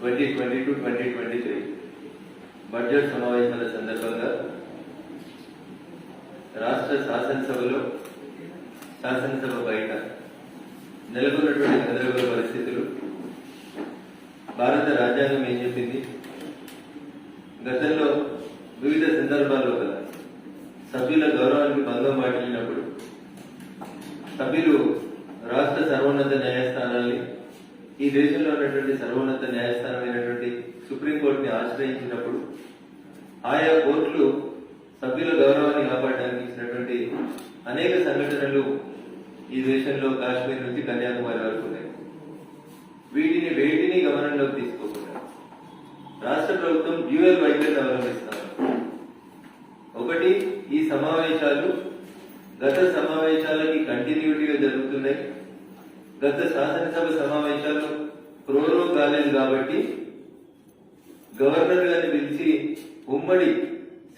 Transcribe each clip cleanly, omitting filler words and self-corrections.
2022-2023 budget సమావేశాల సందర్భంగా రాష్ట్ర శాసనసభలో శాసనసభ బయట నెలకొన్నటువంటి గందరగోళ పరిస్థితులు, భారత రాజ్యాంగం ఏం చెప్పింది, గతంలో వివిధ సందర్భాల్లో గల సభ్యుల గౌరవానికి భంగం వాటిల్లినప్పుడు సభ్యులు రాష్ట్ర సర్వోన్నత న్యాయస్థానాన్ని, ఈ దేశంలో ఉన్నటువంటి సర్వోన్నత న్యాయస్థానమైనటువంటి సుప్రీంకోర్టుని ఆశ్రయించినప్పుడు ఆయా కోర్టులు సభ్యుల గౌరవాన్ని కాపాడడానికి ఇచ్చినటువంటి అనేక సంఘటనలు ఈ దేశంలో కాశ్మీర్ నుంచి కన్యాకుమారి వరకు ఉన్నాయి. వేటిని గమనంలోకి తీసుకోకుండా రాష్ట్ర ప్రభుత్వం డ్యూయల్ వైఖరిని అవలంబిస్తారు. ఒకటి, ఈ సమావేశాలు గత సమావేశాలకి కంటిన్యూటీగా జరుగుతున్నాయి. గత శాసనసభ సమావేశాలు ప్రోరోగ్ కాలేదు కాబట్టి గవర్నర్ గారిని పిలిచి ఉమ్మడి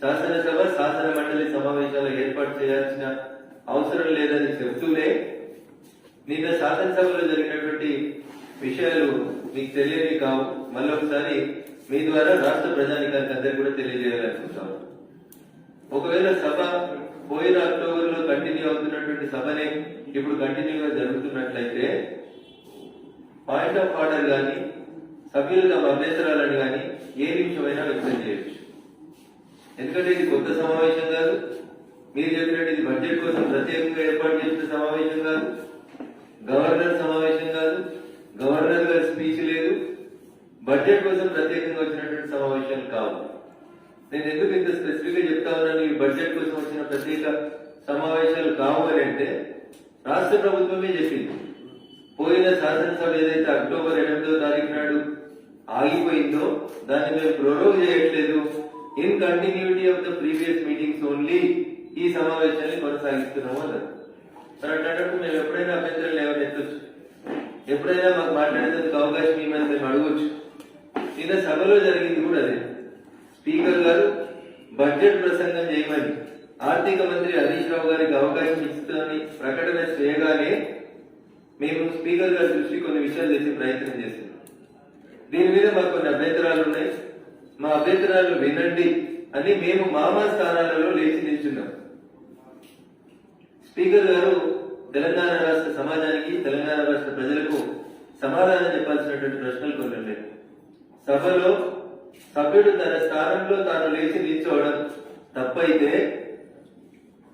శాసనసభ శాసన మండలి సమావేశాలు ఏర్పాటు చేయాల్సిన అవసరం లేదని చెబుతూనే నిన్న శాసనసభలో జరిగినటువంటి విషయాలు మీకు తెలియని కావు. మళ్ళొకసారి మీ ద్వారా రాష్ట్ర ప్రజానికానికి అందరికీ కూడా తెలియజేయాలనుకుంటాము. ఒకవేళ సభ పోయిన అక్టోబర్ లో కంటిన్యూ అవుతున్నటువంటి సభనే ఇప్పుడు కంటిన్యూగా జరుగుతున్నట్లయితే పాయింట్ ఆఫ్ ఆర్డర్ గాని సభ్యులు తమ అభ్యంతరాలను గాని ఏ నిమిషమైనా వ్యక్తం చేయొచ్చు. ఎందుకంటే ఇది కొత్త సమావేశం కాదు, మీరు చెప్పినట్టు ఇది బడ్జెట్ కోసం ప్రత్యేకంగా ఏర్పాటు చేసిన సమావేశం కాదు, గవర్నర్ సమావేశం కాదు, గవర్నర్ గారి స్పీచ్ లేదు, బడ్జెట్ కోసం ప్రత్యేకంగా వచ్చినటువంటి సమావేశాలు కావు. నేను ఎందుకు ఇంత స్పెసిఫిక్ గా చెప్తా ఉన్నాను, ఈ బడ్జెట్ కోసం వచ్చిన ప్రత్యేక సమావేశాలు కావు అని అంటే రాష్ట్ర ప్రభుత్వమే చెప్పింది. పోయిన శాసనసభ ఏదైతే అక్టోబర్ 8వ తారీఖు నాడు ఆగిపోయిందో దాన్ని మేము ప్రోరోగ్ చేయట్లేదు, in continuity of the previous meetings only ఈ సమావేశాన్ని కొనసాగిస్తున్నాము అన్నారు. అన్నట్టు మేము ఎప్పుడైనా అభ్యంతరం లేవని ఎత్తొచ్చు, ఎప్పుడైనా మాకు మాట్లాడేందుకు అవకాశం ఏమైనా మేము అడగొచ్చు. నిన్న సభలో జరిగింది కూడా అదే. స్పీకర్ గారు బడ్జెట్ ప్రసంగం చేయమని ఆర్థిక మంత్రి హరీష్ రావు గారికి అవకాశం ఇస్తుందని ప్రకటన చేయగానే మేము స్పీకర్ గారి దృష్టి కొన్ని విషయాలు చేసే ప్రయత్నం చేస్తున్నాం. దీని మీద మాకు కొన్ని అభ్యంతరాలు ఉన్నాయి, మా అభ్యంతరాలు వినండి అని మేము మామా స్థానాలలో లేచి నిల్చున్నాం. స్పీకర్ గారు తెలంగాణ రాష్ట్ర సమాజానికి, తెలంగాణ రాష్ట్ర ప్రజలకు సమాధానం చెప్పాల్సినటువంటి ప్రశ్నలు కొన్ని ఉన్నాయి. సభలో సభ్యుడు తన స్థానంలో తాను లేచి నిల్చోవడం తప్పైతే,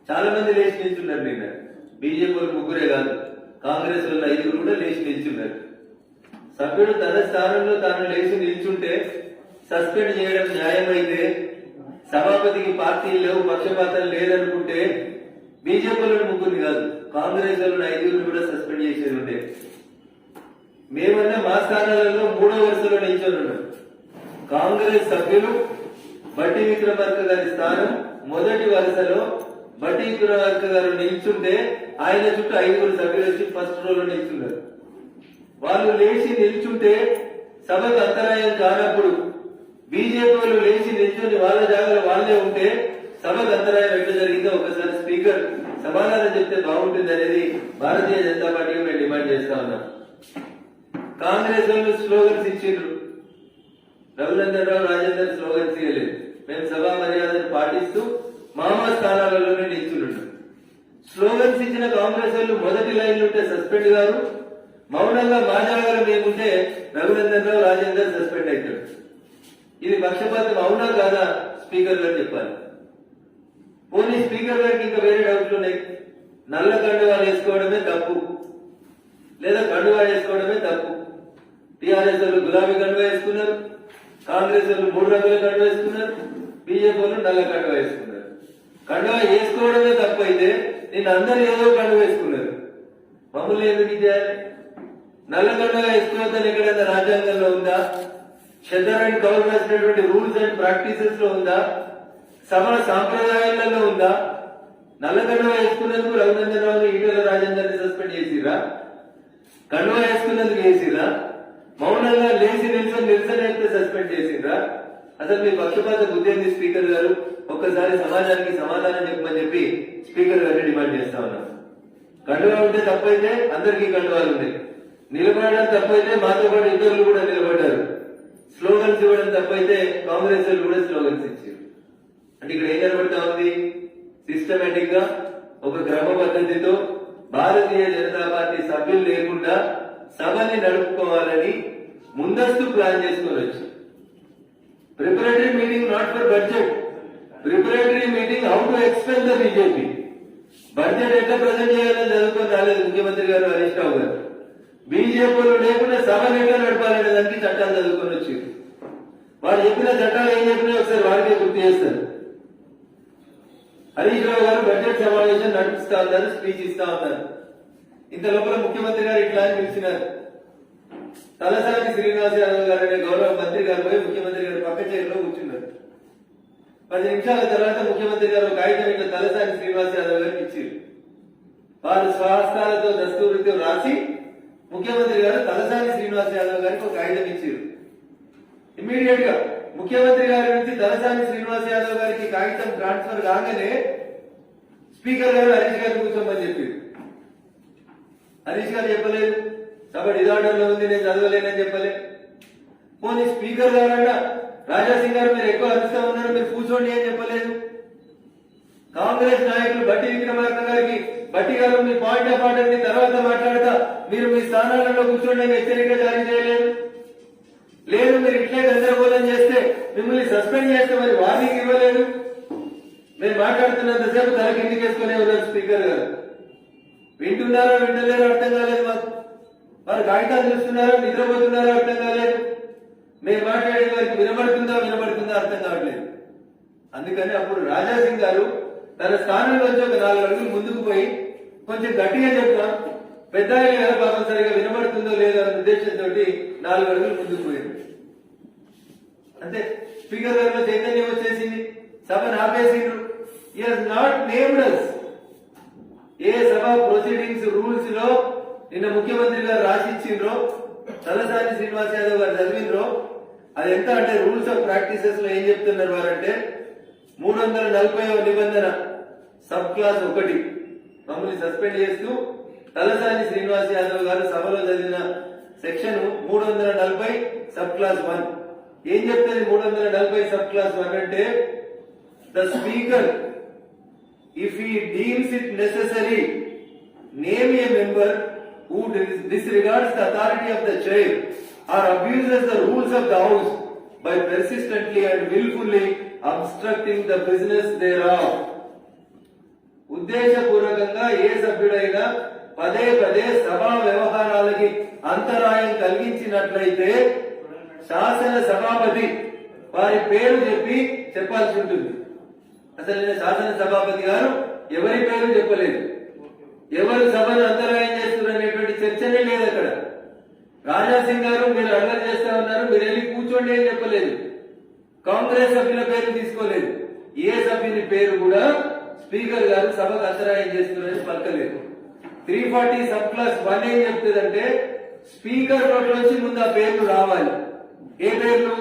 చాలా మంది లేచి నిల్చున్నారు. నిన్న బీజేపీ వాళ్ళు ముగ్గురే కాదు, కాంగ్రెస్ వాళ్ళు 5 కూడా లేచి నిల్చున్నారు. సభ్యుడు తన స్థానంలో తాను లేచి నిల్చుంటే సస్పెండ్ చేయడం న్యాయమైతే, సభాపతికి పార్టీలు లేవు, పక్షపాతం లేదనుకుంటే బీజేపీ వాళ్ళు ముగ్గురిని కాదు, కాంగ్రెస్ వాళ్ళు 5 కూడా సస్పెండ్ చేసేది ఉండే. మేమన్నా మా స్థానాలలో 3వ వరుసలో నిల్చొని ఉన్నాం. కాంగ్రెస్ సభ్యులు బట్టి విక్రమార్క గారి స్థానం మొదటి వరుసలో బట్టి విక్రమార్క గారు నిల్చుంటే ఆయన చుట్టూ 5 సభ్యులు వచ్చి ఫస్ట్ రోలో నిల్చున్నారు. వాళ్ళు లేచి నిల్చుంటే సభకు అంతరాయం కానప్పుడు బీజేపీ వాళ్ళు లేచి నిల్చుని వాళ్ళ జాగాలో వాళ్ళే ఉంటే సభకు అంతరాయం ఎట్లా జరిగిందో ఒకసారి స్పీకర్ సమాధానం చెప్తే బాగుంటుంది అనేది భారతీయ జనతా పార్టీగా మేము డిమాండ్ చేస్తా ఉన్నాం. కాంగ్రెస్ వాళ్ళు స్లోగన్స్ ఇచ్చిండ్రు, రఘునందన్ రావు రాజేందర్ స్లోగన్స్ ఇవ్వలేదు. మేము సభా మర్యాదను పాటిస్తూ మామా స్థానాలలోనే నిల్చున్నాం. స్లోగన్స్ ఇచ్చిన కాంగ్రెస్ వాళ్ళు మొదటి లైన్లు ఉంటే సస్పెండ్ గారు, మౌనంగా మా జాగాలో మేముంటే రఘునందన్ రావు రాజేందర్ సస్పెండ్ అవుతాడు. ఇది పక్షపాతం అవునా కాదా స్పీకర్ గారు చెప్పాలి. పోనీ స్పీకర్ గారికి ఇంకా వేరే డౌట్లు ఉన్నాయి. నల్ల కండువా వేసుకోవడమే తప్పు, లేదా కండువా వేసుకోవడమే తప్పు. టీఆర్ఎస్ వాళ్ళు గులాబీ కండువా వేసుకున్నారు, కాంగ్రెస్ వాళ్ళు 3 రంగుల కండువా వేసుకున్నారు, బీజేపీ వాళ్ళు నల్ల కండువా వేసుకున్నారు. కండువా వేసుకోవడమే తప్పు అయితే నిన్న అందరూ ఏదో కండువా వేసుకున్నారు, మమ్మల్ని ఎందుకు ఇచ్చారు? నల్ల కండువా వేసుకోవద్దని ఎక్కడైనా రాజ్యాంగంలో ఉందా? షెల్టర్ అండ్ కవర్ రాసినటువంటి రూల్స్ అండ్ ప్రాక్టీసెస్ లో ఉందా? సభ సాంప్రదాయాలలో ఉందా? నల్ల కండువా వేసుకున్నందుకు రఘునందన్ రావు ఈటెల రాజేందర్ ని సస్పెండ్ చేసిరా? కండువా వేసుకున్నందుకు వేసిరా? మౌనంగా లేచి నిరసన అయితే సస్పెండ్ చేసిండ్రా? అసలు మీ పక్షపాత బుద్ధి ఏంది స్పీకర్ గారు? ఒక్కసారి సమాజానికి సమాధానం చెప్పమని చెప్పి స్పీకర్ గారిని డిమాండ్ చేస్తా ఉన్నాం. కండువా ఉంటే తప్పైతే అందరికీ కండువాలు ఉన్నాయి, నిలబడడం తప్పైతే మాతో పాటు ఇతరులు కూడా నిలబడ్డారు. ఇవ్వడం తప్పైతే కాంగ్రెస్ వాళ్ళు కూడా స్లోగన్స్ ఇచ్చారు. అంటే ఇక్కడ ఏం కనబడతా ఉంది? సిస్టమేటిక్ గా ఒక క్రమ పద్ధతితో భారతీయ జనతా పార్టీ సభ్యులు లేకుండా సభని నడుపుకోవాలని ముందస్తు ప్లాన్ చేసుకొని వచ్చి preparatory meeting not for budget, preparatory meeting how to expel the BJP. Budget ఎట్లా ప్రజెంట్ చేయాలని చదువుకొని రాలేదు ముఖ్యమంత్రి గారు, హరీష్ రావు గారు. బీజేపీలు లేకుండా సభను ఎట్లా నడపాలనే దానికి చట్టాలు చదువుకొని వచ్చారు. వారు చెప్పిన చట్టాలు ఏం చెప్పినా ఒకసారి వారికే గుర్తు చేస్తారు. హరీష్ రావు గారు బడ్జెట్ సమావేశం నడిపిస్తా ఉన్నారు, స్పీచ్ ఇస్తా ఉన్నారు. ఇంత లోపల ముఖ్యమంత్రి గారు ఇట్లా అని పిలిచినారు. తలసాని శ్రీనివాస్ యాదవ్ గారు అనే గౌరవ మంత్రి గారు పోయి ముఖ్యమంత్రి గారు పక్క చైర్లో కూర్చున్నారు. 10 నిమిషాల తర్వాత ముఖ్యమంత్రి గారు కాగితం ఇట్లా తలసాని శ్రీనివాస్ యాదవ్ గారికి ఇచ్చారు. వారు స్వహస్తాలతో దస్తూరితో రాసి ముఖ్యమంత్రి గారు తలసాని శ్రీనివాస్ యాదవ్ గారికి ఒక కాగితం ఇచ్చారు. ఇమ్మీడియట్ గా ముఖ్యమంత్రి గారి నుంచి తలసాని శ్రీనివాస్ యాదవ్ గారికి కాగితం ట్రాన్స్ఫర్ కాగానే స్పీకర్ గారు హరీష్ గారు కూర్చోమని చెప్పారు. హరీష్ గారు చెప్పలేదు, సభ డిజార్డర్ లో ఉంది, నేను చదవలేనని చెప్పలేదు. పోనీ స్పీకర్ గారన్నా రాజాసింగ్ గారు మీరు ఎక్కువ అరుస్తా ఉన్నారు, మీరు కూర్చోండి అని చెప్పలేదు. కాంగ్రెస్ నాయకులు బట్టి విక్రమార్క గారికి, బట్టి గారు మీ పాయింట్ ఆఫ్ ఆర్డర్ ని తర్వాత మాట్లాడతా, మీరు మీ స్థానాలలో కూర్చోండి అని హెచ్చరిక జారీ చేయలేదు. లేదు మీరు ఇట్లే గందరగోళం చేస్తే మిమ్మల్ని సస్పెండ్ చేస్తామని వార్నింగ్ ఇవ్వలేదు. మీరు మాట్లాడుతున్నంతసేపు తల కిందికి వేసుకునే ఉన్నారు స్పీకర్ గారు. వింటున్నారో వింటలేరో అర్థం కాలేదు మాకు. వారు కాగితాలు చూస్తున్నారో నిద్రపోతున్నారో అర్థం కాలేదు. మేము మాట్లాడే వారికి వినబడుతుందా అర్థం కావట్లేదు. అందుకని అప్పుడు రాజాసింగ్ గారు తన స్థానంలోంచి ఒక 4 అడుగులు ముందుకు పోయి కొంచెం గట్టిగా చెప్తాం, పెద్ద గారు పాపం సరిగా వినబడుతుందో లేదో అనే ఉద్దేశంతో 4 అడుగులు ముందుకు పోయింది. అంటే స్పీకర్ గారిలో చైతన్యం వచ్చేసింది, సభను ఆపేసిండ్రు. He has not named us. ఏ సభ ప్రొసీడింగ్స్ రూల్స్ లో నిన్న ముఖ్యమంత్రి గారు రాసిచ్చిండ్రో, తలసాని శ్రీనివాస్ యాదవ్ గారు చదివిండ్రో, అది ఎంత అంటే రూల్స్ ఆఫ్ ప్రాక్టీసెస్ లో ఏం చెప్తున్నారు వారంటే 340వ నిబంధన సబ్ క్లాస్ 1 మమ్మల్ని సస్పెండ్ చేస్తూ తలసాని శ్రీనివాస్ యాదవ్ గారు సభలో చదివిన సెక్షన్ 340 సబ్ క్లాస్ 1 ఏం చెప్తుంది? 340 సబ్ క్లాస్ 1 అంటే the speaker if he deems it necessary name a member who disregards the authority of the chair or abuses the rules of the house by persistently and willfully obstructing the business thereof. ఉద్దేశపూర్వకంగా ఏ సభ్యుడైనా పదే పదే సభా వ్యవహారాలకి అంతరాయం కలిగించినట్లయితే శాసన సభాపతి వారి పేరు చెప్పాల్సి ఉంటుంది. అసలు నేను శాసన సభాపతి గారు ఎవరి పేరు చెప్పలేదు, ఎవరు సభను అంతరాయం చేస్తున్నారు అనేటువంటి చర్చనే లేదు అక్కడ. రాజాసింగ్ గారు మీరు అల్లరి చేస్తా ఉన్నారు, మీరు వెళ్ళి కూర్చోండి అని చెప్పలేదు. కాంగ్రెస్ సభ్యుల పేరు తీసుకోలేదు. ఏ సభ్యుని పేరు కూడా స్పీకర్ గారు సభకు అంతరాయం చేస్తున్నారని పలకలేదు. 340 సబ్ క్లాస్ 1 ఏం చెప్తుందంటే స్పీకర్ నోట్లోంచి ముందు ఆ పేర్లు రావాలి. ఏ పేర్లు?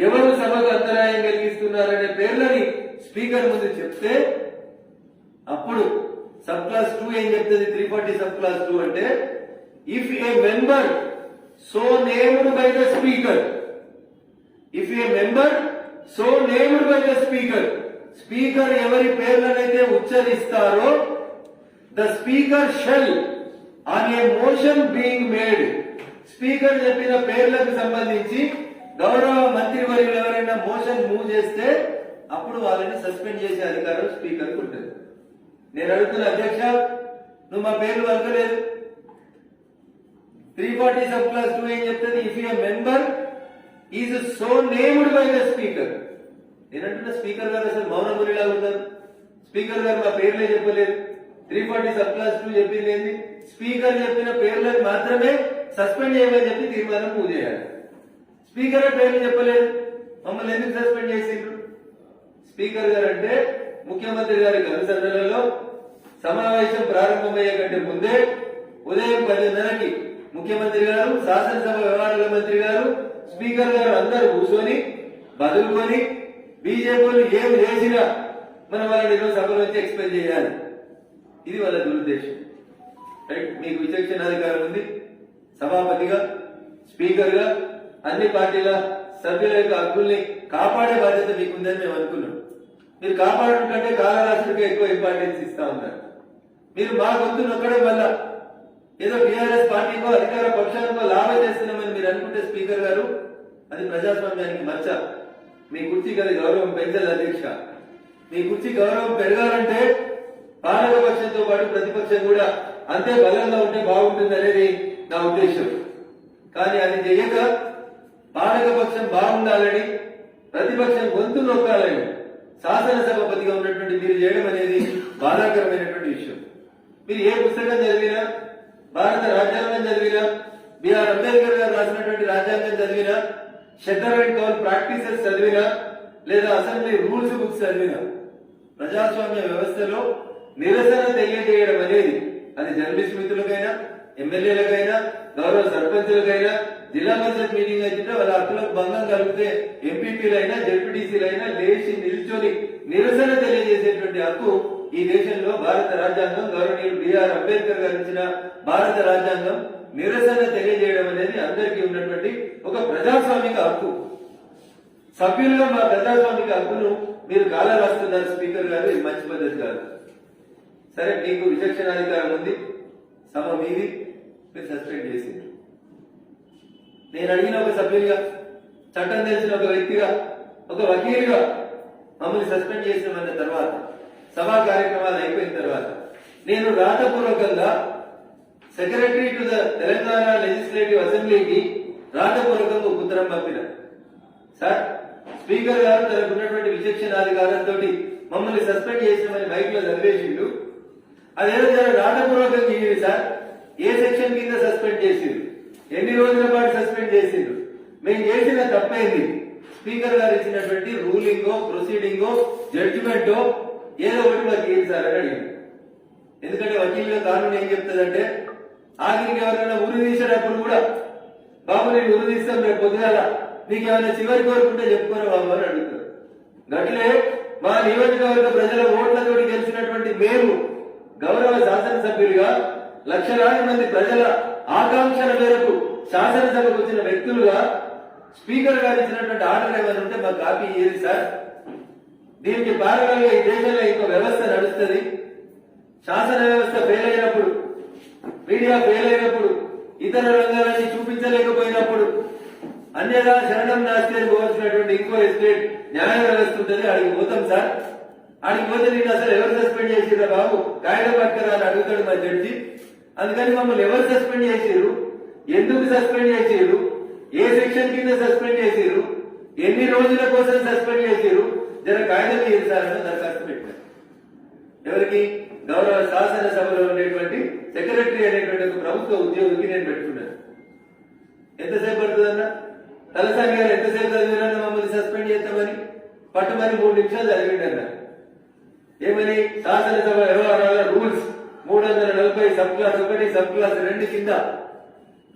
ఎవరు సభకు అంతరాయం కలిగిస్తున్నారనే పేర్లని స్పీకర్ ముందు చెప్తే అప్పుడు సబ్ క్లాస్ 2 ఏం చెప్తుంది? 340 సబ్ క్లాస్ 2 అంటే if a member so named by the speaker, if a member so named by the speaker, speaker ఎవరి పేర్లనైతే ఉచ్చరిస్తారో the speaker shall on a motion being made, speaker చెప్పిన పేర్లకు సంబంధించి గౌరవ మంత్రివర్యులు ఎవరైనా మోషన్ మూవ్ చేస్తే అప్పుడు వాళ్ళని సస్పెండ్ చేసే అధికారం స్పీకర్ కు ఉంటుంది. నేను అడుగుతున్న అధ్యక్ష, నువ్వు మా పేర్లు వరకలేదు. 340 సబ్ క్లాస్ 2 ఏం చెప్తుంది? If a member is so named by the speaker. నేనంటున్న స్పీకర్ గారు అసలు మౌనమునిలా ఉన్నారు. స్పీకర్ గారు మా పేర్లే చెప్పలేదు. 340 సబ్ క్లాస్ 2 చెప్పింది ఏంది? స్పీకర్ చెప్పిన పేర్లకు మాత్రమే సస్పెండ్ చేయమని చెప్పి తీర్మానం మూవ్ చేయాలి. స్పీకర్ పేర్లు చెప్పలేదు, మమ్మల్ని ఎందుకు సస్పెండ్ చేసిండ్రు? స్పీకర్ గారు అంటే ముఖ్యమంత్రి గారి అనుసరణలో సమావేశం ప్రారంభమయ్యే కంటే ముందే ఉదయం 10:30కి ముఖ్యమంత్రి గారు, శాసనసభ వ్యవహారాల మంత్రి గారు, స్పీకర్ గారు అందరూ కూర్చొని బదులుకొని బీజేపీలు ఏం చేసినా మనం వాళ్ళని ఈరోజు సభలోంచి ఎక్స్ప్లెయిన్ చేయాలి. ఇది వాళ్ళ దురుద్దేశం. రైట్? మీకు విచక్షణాధికారం ఉంది. సభాపతిగా, స్పీకర్ గా, అన్ని పార్టీల సభ్యుల యొక్క హక్కుల్ని కాపాడే బాధ్యత మీకుందని మేము అనుకున్నాం. మీరు కాపాడడం కంటే కాల రాష్ట్రానికి ఎక్కువ ఇంపార్టెన్స్ ఇస్తా ఉన్నారు. మీరు మా గొంతు నొక్కడం వల్ల ఏదో టీఆర్ఎస్ పార్టీకో అధికార పక్షానికో లాభం చేస్తున్నామని మీరు అనుకుంటే స్పీకర్ గారు, అది ప్రజాస్వామ్యానికి మచ్చ. మీ కుర్చీకి అది గౌరవం పెంచదు అధ్యక్ష. మీ కుర్చీ గౌరవం పెరగాలంటే పాలక పక్షంతో పాటు ప్రతిపక్షం కూడా అంతే బలంగా ఉంటే బాగుంటుంది అనేది నా ఉద్దేశం. కానీ అది చేయక పాలక పక్షం బాగుండాలని, ప్రతిపక్షం గొంతు నొక్కాలని శాసనసభాపతిగా ఉన్నటువంటి మీరు చేయడం అనేది బాధాకరమైనటువంటి విషయం. మీరు ఏ పుస్తకం చదివినా, భారత రాజ్యాంగం చదివినా, బిఆర్ అంబేద్కర్ గారు రాసినటువంటి రాజ్యాంగం చదివినా, షెటర్ అండ్ కౌల్ ప్రాక్టీసెస్ చదివినా, లేదా అసెంబ్లీ రూల్స్ బుక్స్ చదివినా, ప్రజాస్వామ్య వ్యవస్థలో నిరసన తెలియజేయడం అనేది అది జర్నలిస్ట్ మిత్రులకైనా, ఎమ్మెల్యేలకైనా, గౌరవ సర్పంచులకైనా, జిల్లా పరిషత్ మీటింగ్ అయితే వాళ్ళ హక్కులకు భంగం కలిగితే ఎంపీపీలైనా జెడ్పీటీసీలైనా లేచి నిల్చొని నిరసన తెలియజేసేటువంటి హక్కు ఈ దేశంలో భారత రాజ్యాంగం, గౌరవనీయులు బిఆర్ అంబేద్కర్ గారు ఇచ్చిన భారత రాజ్యాంగం నిరసన తెలియజేయడం అనేది అందరికీ ఉన్నటువంటి ఒక ప్రజాస్వామిక హక్కు. సభ్యులుగా మా ప్రజాస్వామిక హక్కును మీరు కాల రాస్తున్నారు స్పీకర్ గారు. ఇది మంచి పద్ధతి కాదు. సరే, మీకు విచక్షణాధికారం ఉంది, సభ మీది, మీరు సస్పెండ్ చేసింది. నేను అడిగిన ఒక సభ్యులుగా, చట్టం తెలిసిన ఒక వ్యక్తిగా, ఒక వకీలుగా మమ్మల్ని సస్పెండ్ చేసినమన్న తర్వాత, సభా కార్యక్రమాలు అయిపోయిన తర్వాత నేను రాతపూర్వకంగా secretary to the Telangana legislative అసెంబ్లీకి రాతపూర్వకంగా ఒక ఉత్తరం పంపిన. సార్, స్పీకర్ గారు తనకున్నటువంటి విచక్షణాధికారంతో మమ్మల్ని సస్పెండ్ చేసినామని మైక్ లో చదివేసిండు. అదేదో రాతపూర్వకంగా ఇయ్యండి సార్. ఏ సెక్షన్ కింద సస్పెండ్ చేసిండు, ఎన్ని రోజుల పాటు సస్పెండ్ చేసిండు, మేము చేసిన తప్పేంది, స్పీకర్ గారు ఇచ్చినటువంటి రూలింగో, ప్రొసీడింగో, జడ్జిమెంటో ఏదో ఒకటి మాకు ఏంటి సార్ అని అడిగింది. ఎందుకంటే వకీలుగా కానూన్ ఏం చెప్తుందంటే, ఆఖరికి ఎవరైనా ఉరి తీసేటప్పుడు కూడా, బాబు నేను ఉరి తీస్తాం రేపు పొద్దుగాల, నీకు ఏమైనా చివరి కోరుకుంటే చెప్పుకోరా బాబు అని అడుగుతారు. గట్లే మా నియోజకవర్గ ప్రజల ఓట్లతోటి గెలిచినటువంటి మేము గౌరవ శాసనసభ్యులుగా, లక్షలాది మంది ప్రజల ఆకాంక్షల మేరకు శాసనసభకు వచ్చిన వ్యక్తులుగా స్పీకర్ గారు ఇచ్చినటువంటి ఆర్డర్ ఏమైనా ఉంటే మాకు కాపీ ఇయ్యేది సార్. దీనికి పారగలుగా ఈ దేశంలో ఇంకో వ్యవస్థ నడుస్తుంది. శాసన వ్యవస్థ ఫెయిల్ అయినప్పుడు, మీడియా ఫెయిల్ అయినప్పుడు, ఇతర రంగాలని చూపించలేకపోయినప్పుడు అన్యదా శరణం నాస్తి అని పోవాల్సినటువంటి ఇంకో ఎస్టేట్ న్యాయ వ్యవస్థ ఉంటుంది. అడిగి పోతాం సార్. అడిగి పోతే నేను అసలు ఎవరు సస్పెండ్ చేసిరా బాబు, కాగితం పట్టుకురా అని అడుగుతాడు మా జడ్జి. అందుకని మమ్మల్ని ఎవరు సస్పెండ్ చేసిరు, ఎందుకు సస్పెండ్ చేసిరు, ఏ సెక్షన్ కింద సస్పెండ్ చేసిరు, ఎన్ని రోజుల కోసం సస్పెండ్ చేసిరు, జర కాగితం చేశారని దరఖాస్తు పెట్టారు. ఎవరికి? గౌరవ శాసనసభలో ఉండేటువంటి సెక్రటరీ అనేటువంటి ఒక ప్రభుత్వ ఉద్యోగికి నేను పెట్టుకున్నాను. ఎంతసేపు పడుతుందన్నా? తలసాని గారు ఎంతసేపు చదివినా మమ్మల్ని సస్పెండ్ చేస్తామని పట్టుమని 3 నిమిషాలు చదివిండన్నా. ఏమని? శాసనసభ వ్యవహారాల rules 340 sub class 1, sub class 2 కింద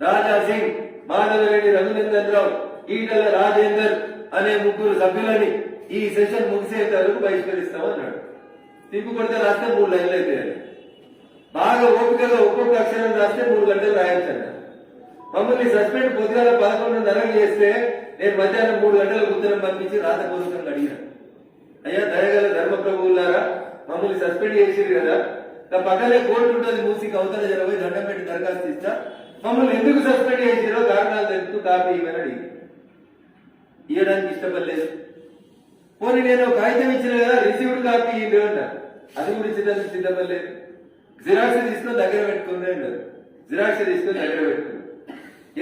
రాజా సింగ్, మాధవరెడ్డి రఘునందన్ రావు, ఈటల రాజేందర్ అనే 3 సభ్యులని ఈ సెషన్ ముగిసేంత వరకు బహిష్కరిస్తామన్నాడు. తిప్పు కొడితే రాస్తే 3 లైన్లు అయిపోయాయి. బాగా ఓపికగా ఒక్కొక్క అక్షరం రాస్తే 3 గంటలు రాయొచ్చన్న. మమ్మల్ని సస్పెండ్ పొద్దుగాల 11:30 చేస్తే నేను మధ్యాహ్నం 3 గంటలకు ఉత్తరం పంపించి రాతపూర్వకంగా అడిగాను. అయ్యా, దయగల ధర్మప్రభువులారా, మమ్మల్ని సస్పెండ్ చేసిరు కదా, నా పక్కనే కోర్టు ఉంటుంది, మూసికి అవతల జరబోయి దండం పెట్టి దరఖాస్తు ఇస్తా, మమ్మల్ని ఎందుకు సస్పెండ్ చేసిరో కారణాలు తెలుస్తూ కాపీ ఇవ్వని అడిగి ఇవ్వడానికి ఇష్టపడలేదు. పోనీ నేను కాగితం ఇచ్చిన కదా, రిసీవ్డ్ కాపీ ఇవ్వడు అన్నారు. అది కూడా ఇచ్చడానికి సిద్ధపడలేదు. జిరాక్స్ తీసుకొని దగ్గర పెట్టుకుని అన్నారు. జిరాక్స్ తీసుకొని దగ్గర పెట్టుకున్నాను.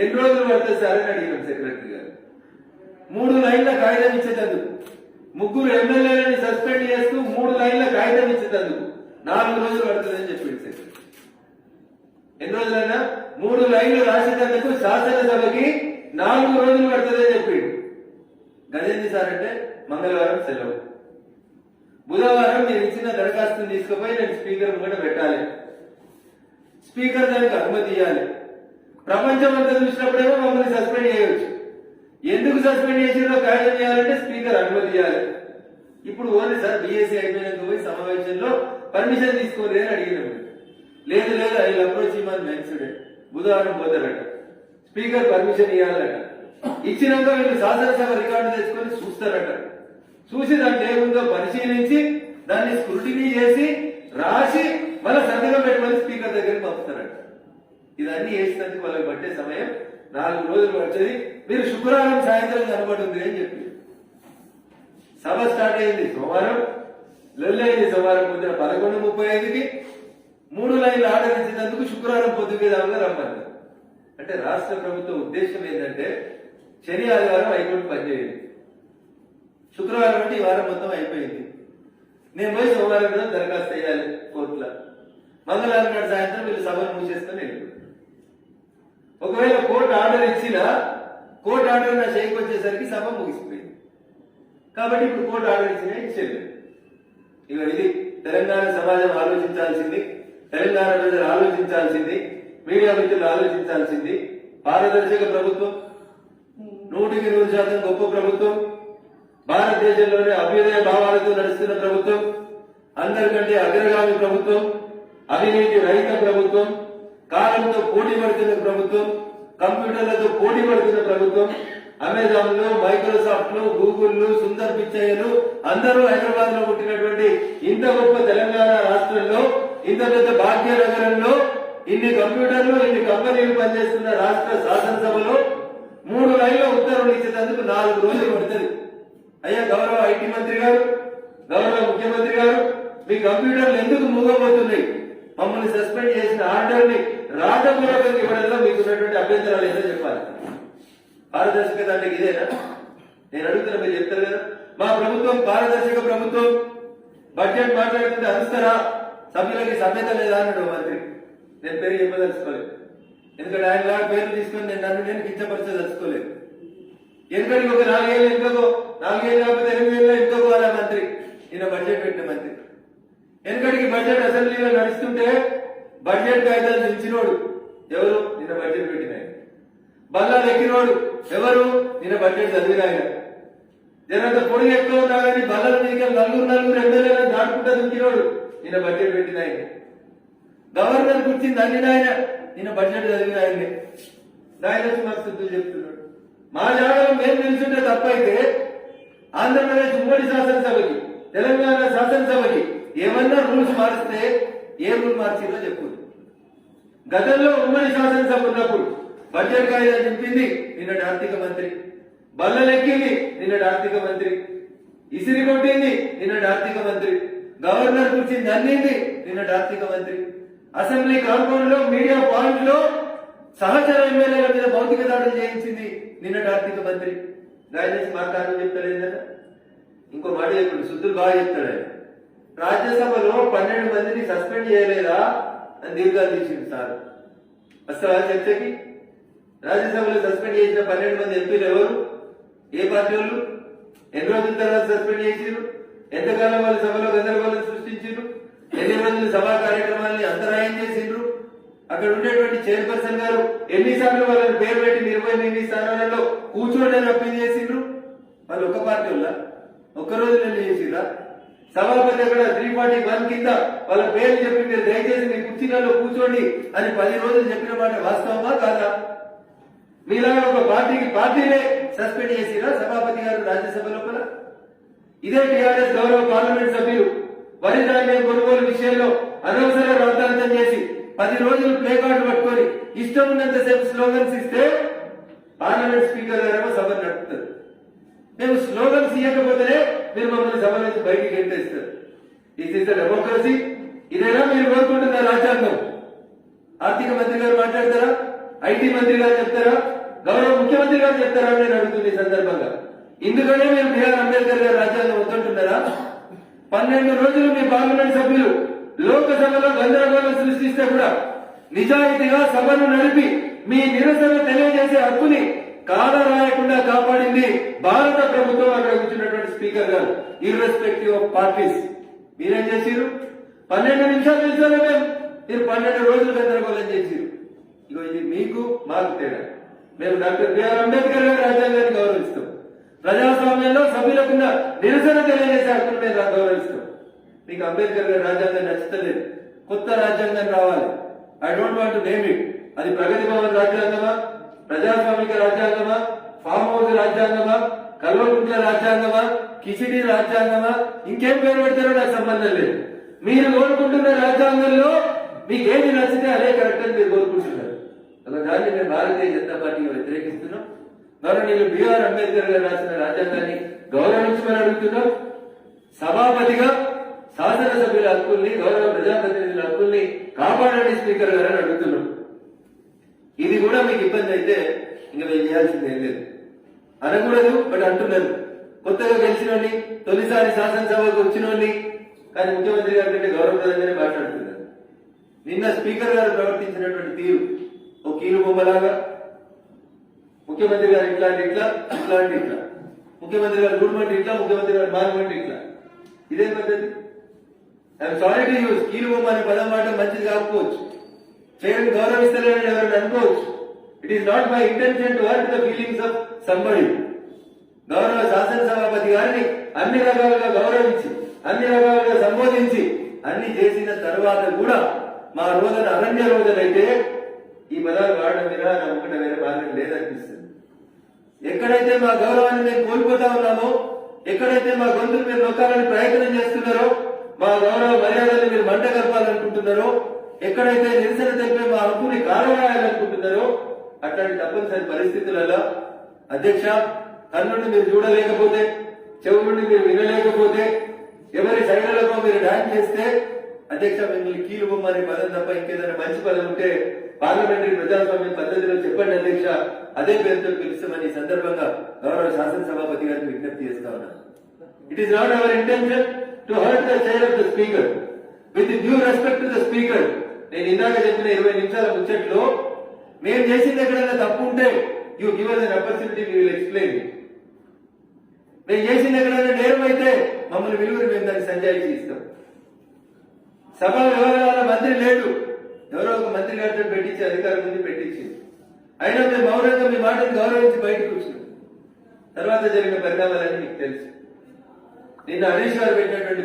ఎన్ని రోజులు పడుతుంది సార్ అని అడిగినాం సెక్రటరీ గారు. 3 లైన్ల కాగితం ఇచ్చేటందుకు, 3 ఎమ్మెల్యేలని సస్పెండ్ చేస్తూ 3 లైన్ల కాగితం ఇచ్చేటందుకు 4 రోజులు పడుతుందని చెప్పింది సెక్రటరీ. ఎన్ని రోజులైనా 3 లైన్లు రాసేటందుకు శాసనసభకి 4 రోజులు పడుతుందని చెప్పిండు. గదేంది సార్ అంటే, మంగళవారం సెలవు, బుధవారం మీరు ఇచ్చిన దరఖాస్తుని తీసుకుపోయి నేను స్పీకర్ కూడా పెట్టాలి, స్పీకర్ దానికి అనుమతి ఇవ్వాలి. ప్రపంచం అంతా చూసినప్పుడేమో మమ్మల్ని సస్పెండ్ చేయవచ్చు. ఎందుకు సస్పెండ్ చేసినో కాగితం చేయాలంటే స్పీకర్ అనుమతి ఇవ్వాలి. ఇప్పుడు ఓన్లీ సార్ బీఎస్సీ అయిపోయినాక పోయి సమావేశంలో పర్మిషన్ తీసుకోండి అని అడిగినాము. లేదు లేదు, I approach him on next day, బుధవారం పోతారట, స్పీకర్ పర్మిషన్ ఇవ్వాలట. ఇచ్చినాక వీళ్ళు శాసనసభ రికార్డు తెచ్చుకొని చూస్తారట. చూసి దాంట్లో ఏముందో పరిశీలించి దాన్ని స్క్రూటినీ చేసి రాసి మళ్ళీ సంతకం పెట్టమని స్పీకర్ దగ్గరికి పంపుతారట. ఇదన్నీ చేసినందుకు వాళ్ళకి పట్టే సమయం 4 రోజులు పడుతుంది. మీరు శుక్రవారం సాయంత్రం కనబడుతుంది అని చెప్పి సభ స్టార్ట్ అయింది సోమవారం, లొల్లైంది సోమవారం పొద్దున 11:35కి. 3 లైన్లు ఆర్డర్ ఇచ్చినందుకు శుక్రవారం పొద్దుగా రమ్మన్నారు. అంటే రాష్ట్ర ప్రభుత్వ ఉద్దేశం ఏంటంటే శని ఆదివారం హైకోర్టు పనిచేయండి, శుక్రవారం అంటే ఈ వారం మొత్తం అయిపోయింది. నేను పోయి సోమవారం కూడా దరఖాస్తు చేయాలి కోర్టులో. మంగళవారం నాడు సాయంత్రం వీళ్ళు సభను మూసేసుకొని వెళ్ళిపోయారు. ఒకవేళ కోర్టు ఆర్డర్ ఇచ్చినా కోర్టు ఆర్డర్ నా చేయికి వచ్చేసరికి సభ ముగిసిపోయింది. కాబట్టి ఇప్పుడు కోర్టు ఆర్డర్ ఇచ్చినా ఇచ్చేది. ఇక ఇది తెలంగాణ సమాజం ఆలోచించాల్సింది, తెలంగాణ ప్రజలు ఆలోచించాల్సింది, మీడియా మిత్రులు ఆలోచించాల్సింది. పారదర్శక ప్రభుత్వం, 100% గొప్ప ప్రభుత్వం, భారతదేశంలోనే అభ్యుదయ భావాలతో నడుస్తున్న ప్రభుత్వం, అందరికంటే అగ్రగామి ప్రభుత్వం, అవినీతి రహిత ప్రభుత్వం, కాలంతో పోటీ పడుతున్న ప్రభుత్వం, కంప్యూటర్లతో పోటీ పడుతున్న ప్రభుత్వం. అమెజాన్ లో, మైక్రోసాఫ్ట్ లో, గూగుల్ లు, సుందర్ పిచ్చయ్యలు అందరూ హైదరాబాద్ లో పుట్టినటువంటి ఇంత గొప్ప తెలంగాణ రాష్ట్రంలో, ఇంత పెద్ద భాగ్యనగరంలో ఇన్ని కంప్యూటర్లు, ఇన్ని కంపెనీలు పనిచేస్తున్న రాష్ట్ర శాసనసభలో 3 లైన్ల ఉత్తర్వులు ఇచ్చేందుకు 4 రోజులు పడుతుంది. అయ్యా గౌరవ ఐటీ మంత్రి గారు, గౌరవ ముఖ్యమంత్రి గారు, మీ కంప్యూటర్లు ఎందుకు మూగబోతున్నాయి? మమ్మల్ని సస్పెండ్ చేసిన ఆర్డర్ ని రాజపూర్వకంగా ఇవ్వడంలో మీకున్నటువంటి అభ్యంతరాలు ఏదో చెప్పాలి. పారదర్శకత అంటే ఇదేనా? నేను అడుగుతున్నా, మీరు చెప్తారు కదా మా ప్రభుత్వం పారదర్శక ప్రభుత్వం. బడ్జెట్ మాట్లాడుతుంటే అరుస్తారా? సభ్యులకి సభ్యత లేదా అన్నాడు మంత్రి. నేను పేరు చెప్పదలుచుకోలేదు, ఎందుకంటే ఆయన లాంటి పేర్లు తీసుకొని నేను కించపరచదలుచుకోలేదు. ఎందుకంటే ఒక 4 ఏళ్ళు ఎంతకో, 4 ఏళ్ళు కాకపోతే 8 ఏళ్ళు ఎంతకో అలా మంత్రి, నిన్న బడ్జెట్ పెట్టిన మంత్రి. ఎందుకంటే బడ్జెట్ అసెంబ్లీలో నడుస్తుంటే బడ్జెట్ కాగితాలు నిలిచినోడు ఎవరు? నిన్న బడ్జెట్ పెట్టిన ఆయన. బల్లాలు ఎక్కినోడు ఎవరు? నిన్న బడ్జెట్ చదివిన ఆయన. జనంత పొడి ఎక్కువ ఉన్నా కానీ బల్లల మీద 4 ఎమ్మెల్యేలను దాటుకుంటా దుంకినోడు నిన్న బడ్జెట్ పెట్టిన ఆయన. గవర్నర్ కూర్చింది అన్ని ఆయన, నిన్న బడ్జెట్ చదివిన ఆయనే. ఆయన మాకు స్థుతులు చెప్తున్నాడు. మా జాగ్రత్త మేము నిలుచుంటే తప్పైతే ఆంధ్రప్రదేశ్ ఉమ్మడి శాసనసభకి, తెలంగాణ శాసనసభకి ఏమన్నా రూల్స్ మారిస్తే ఏ రూల్ మార్చిందో చెప్పు. గతంలో ఉమ్మడి శాసనసభ ఉన్నప్పుడు బడ్జెట్ కాయిదా చెప్పింది నిన్నటి ఆర్థిక మంత్రి, బల్లలెక్కింది నిన్నటి ఆర్థిక మంత్రి, ఇసిరి కొట్టింది నిన్నటి ఆర్థిక మంత్రి, గవర్నర్ కూర్చింది అన్నింది నిన్నటి ఆర్థిక మంత్రి, అసెంబ్లీ కాంపౌండ్ లో మీడియా పాయింట్ లో సహచర ఎమ్మెల్యేల మీద భౌతిక దాడులు చేయించింది నిన్నటి ఆర్థిక మంత్రి. గాయనేసి మాట్లాడని చెప్తాడు కదా. ఇంకో మాట చెప్పండి, శుద్ధులు బాగా చెప్తాడు ఆయన. రాజ్యసభలో 12 మందిని సస్పెండ్ చేయలేదా అని దీర్ఘాలు తీసింది సార్. వస్తావా చర్చకి? రాజ్యసభలో సస్పెండ్ చేసిన 12 మంది ఎంపీలు ఎవరు? ఏ పార్టీ వాళ్ళు? ఎన్ని రోజుల తర్వాత సస్పెండ్ చేసిరు? ఎంతకాలం వాళ్ళు సభలో గందరగోళం సృష్టించారు? ఎన్ని రోజులు సభా కార్యక్రమాన్ని అంతరాయం చేసిండ్రు? అక్కడ ఉండేటువంటి చైర్పర్సన్ గారు ఎన్నిసార్లు వాళ్ళని పేరు పెట్టి 28 స్థానాలలో కూర్చోండి అప్పీల్ చేసిండ్రు? వాళ్ళు ఒక పార్టీ వల్ల ఒక్కరోజు నేను చేసిరా? సభాపతి అక్కడ 341 కింద వాళ్ళ పేర్లు చెప్పి మీరు దయచేసి మీ కుర్చీలలో కూర్చోండి అని 10 రోజులు చెప్పిన మాట వాస్తవమా కాదా? మీలాగా ఒక పార్టీనే సస్పెండ్ చేసిరా సభాపతి గారు రాజ్యసభ లోపల? ఇదే టీఆర్ఎస్ గౌరవ పార్లమెంట్ సభ్యులు వరి ధాన్యం కొనుగోలు విషయంలో అనవసర రాద్ధాంతం చేసి 10 రోజులు ప్లే కార్డు పట్టుకొని ఇష్టం ఉన్నంతసేపు స్లోగన్స్ ఇస్తే పార్లమెంట్ స్పీకర్ గారేమో సభ నడుపుతారు. మేము స్లోగన్స్ ఇవ్వకపోతేనే మీరు మమ్మల్ని సభ నుంచి బయటికి గెంటేస్తారు. This is the democracy. ఇదేనా మీరు కోరుకుంటున్న రాజ్యాంగం? ఆర్థిక మంత్రి గారు మాట్లాడతారా? ఐటీ మంత్రి గారు చెప్తారా? గౌరవ ముఖ్యమంత్రి గారు చెప్తారా అని నేను అడుగుతుంది ఈ సందర్భంగా. ఇందుకనే మీరు బిఆర్ అంబేద్కర్ గారు రాజ్యాంగం వద్దంటున్నారా? 12 రోజులు మీ పార్లమెంట్ సభ్యులు లోకసభలో గందరగోళం సృష్టిస్తే కూడా నిజాయితీగా సభను నడిపి మీ నిరసన తెలియజేసే హక్కుని కాల రాయకుండా కాపాడింది భారత ప్రభుత్వం. అక్కడ కూర్చున్నటువంటి స్పీకర్ గారు ఇర్రెస్పెక్టివ్ ఆఫ్ పార్టీస్. మీరేం చేసిరు? 12 నిమిషాలు నిలిచారు మీరు 12 రోజులు గందరగోళం చేసిరు. ఇగో ఇది మీకు మాకు తేడా. మేము డాక్టర్ బిఆర్ అంబేద్కర్ గారి రాజ్యాంగాన్ని గౌరవిస్తాం. ప్రజాస్వామ్యంలో సభ్యులకున్న నిరసన తెలియజేసే హక్కును మేము గౌరవిస్తాం. మీకు అంబేద్కర్ గారి రాజ్యాంగం నచ్చలేదు, కొత్త రాజ్యాంగం రావాలి. I don't want to name it. అది ప్రగతి భవన్ రాజ్యాంగమా, ప్రజాస్వామిక రాజ్యాంగమా, ఫామ్ రాజ్యాంగమా, కల్వకుంట్ల రాజ్యాంగమా, కిచిడి రాజ్యాంగమా, ఇంకేం పేరు పెడతారో నాకు సంబంధం లేదు. మీరు కోరుకుంటున్న రాజ్యాంగంలో మీకు ఏది నచ్చితే అదే కరెక్ట్ అని మీరు కోరుకుంటున్నారు. అలా దాన్ని మేము భారతీయ జనతా పార్టీని వ్యతిరేకిస్తున్నాం. గౌరవనీయులు బిఆర్ అంబేద్కర్ గారు రాసిన రాజ్యాంగాన్ని గౌరవించమని అడుగుతున్నాం. సభాపతిగా శాసనసభ్యుల హక్కుల్ని, గౌరవ ప్రజాప్రతినిధుల హక్కుల్ని కాపాడండి స్పీకర్ గారు అని అడుగుతున్నాం. ఇది కూడా మీకు ఇబ్బంది అయితే ఇంకా మేము చేయాల్సింది ఏం లేదు. అనకూడదు, బట్ అంటున్నారు. కొత్తగా గెలిచినోని, తొలిసారి శాసనసభకు వచ్చినోని, కానీ ముఖ్యమంత్రి గారి కంటే గౌరవప్రదంగానే మాట్లాడుతున్నారు. నిన్న స్పీకర్ గారు ప్రవర్తించినటువంటి తీరు ఓ కీలు బొమ్మలాగా, ముఖ్యమంత్రి గారు ఇట్లాంటి ఇట్లా, ఇట్లాంటి ఇట్లా, ముఖ్యమంత్రి గారు గుడిమంటి ఇట్లా, ముఖ్యమంత్రి గారు మానమంటి ఇట్లా. ఇదే పద్ధతి. ఐఎమ్ సారీ టు యూజ్ కీలు బొమ్మ అనే పదం మాట మంచిది కాకపోవచ్చు, చేయడం గౌరవిస్తలేదని ఎవరైనా అనుకోవచ్చు. It is not my intention to hurt the feelings of somebody. గౌరవ శాసనసభాపతి గారిని అన్ని రకాలుగా గౌరవించి, అన్ని రకాలుగా సంబోధించి, అన్ని చేసిన తర్వాత కూడా మా రోజున అరణ్య రోజులైతే ఈ పదాలు వాడడం మీద నమ్మకం వేరే మార్గం లేదనిపిస్తుంది. ఎక్కడైతే మా గౌరవాన్ని మేము కోల్పోతా ఉన్నామో, ఎక్కడైతే మా గొంతులు మీరు నొక్కాలని ప్రయత్నం చేస్తున్నారో, మా గౌరవ మర్యాదలు మీరు మంట కలపాలనుకుంటున్నారో, ఎక్కడైతే నిరసన తెలిపే మా హక్కుని కారణాయాలనుకుంటున్నారో, అట్లాంటి తప్పనిసరి పరిస్థితులలో అధ్యక్ష, కన్నుండి మీరు చూడలేకపోతే, చెవు నుండి మీరు వినలేకపోతే, ఎవరి సైన్యాలకు మీరు డాన్స్ చేస్తే, అధ్యక్ష మిమ్మల్ని కీలు బొమ్మ అనే పదం తప్ప ఇంకేదైనా మంచి పదం ఉంటే పార్లమెంటరీ ప్రజాస్వామ్య పద్ధతిలో చెప్పండి అధ్యక్ష, అదే పేరుతో పిలుస్తామని సందర్భంగా గౌరవ శాసనసభాపతి గారిని విజ్ఞప్తి చేస్తా ఉన్నాను. It is not our intention to hurt the chair of the speaker. With due respect to the speaker, నేను ఇందాక చెప్పిన 20 నిమిషాల ముచ్చట్లో మేము చేసింది ఎక్కడైనా తప్పు ఉంటే you give us an opportunity, we will explain. మేము చేసింది ఎక్కడైనా నేరం అయితే మమ్మల్ని విలువని మేము దాన్ని సంజాయిషి ఇస్తాం. సభా వ్యవహారాల మంత్రి లేడు, ఎవరో ఒక మంత్రి గారితో పెట్టించి, అధికారం ముందు పెట్టించి, అయినా మేము మౌనంగా మీ మాటను గౌరవించి బయటకు వచ్చినాం. తర్వాత జరిగిన పరిణామాలన్నీ మీకు తెలుసు. నిన్న హరీష్ గారు పెట్టినటువంటి